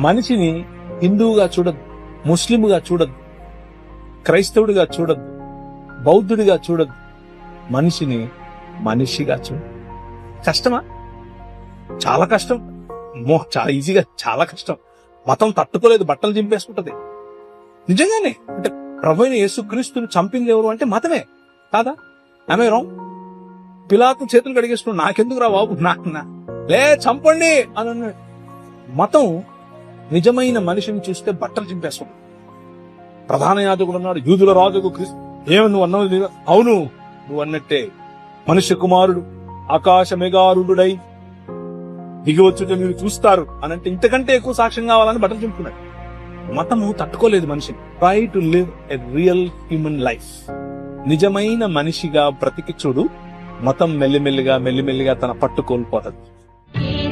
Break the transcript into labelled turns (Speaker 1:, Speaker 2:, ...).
Speaker 1: మనిషిని హిందువుగా చూడద్దు, ముస్లింగా చూడద్దు, క్రైస్తవుడిగా చూడద్దు, బౌద్ధుడిగా చూడద్దు. మనిషిని మనిషిగా చూడు. కష్టమా? చాలా కష్టం. చాలా ఈజీగా, చాలా కష్టం. మతం తట్టుకోలేదు, బట్టలు చింపేసుకుంటది. నిజంగానే అంటే ప్రభువైన యేసుక్రీస్తుని చంపింది ఎవరు అంటే మతమే కాదా? ఆమె రాంగ్. పిలాతు చేతులు కడిగేసుకున్నాడు, నాకెందుకు రా బాబు, లే చంపండి అని అన్నాడు. మతం నిజమైన మనిషిని చూస్తే బట్టలు చింపేసుకుంటాడు. ప్రధాన యాజకుడు అన్నాడు, యూదుల రాజుకు క్రీస్తు. ఏమని నువ్వు అన్నది? అవును, నువ్వు అన్నట్టే. మనుష్య కుమారుడు ఆకాశ మేఘారుడై దిగివచ్చుట మీరు చూస్తారు అని అంటే ఇంతకంటే ఎక్కువ సాక్ష్యం కావాలని బట్టలు చింపుకున్నాడు. మతము తట్టుకోలేదు మనిషిని. Try to live a real human life. నిజమైన మనిషిగా బ్రతికి చూడు, మతం మెల్లిమెల్లిగా తన పట్టు కోల్పోతుంది.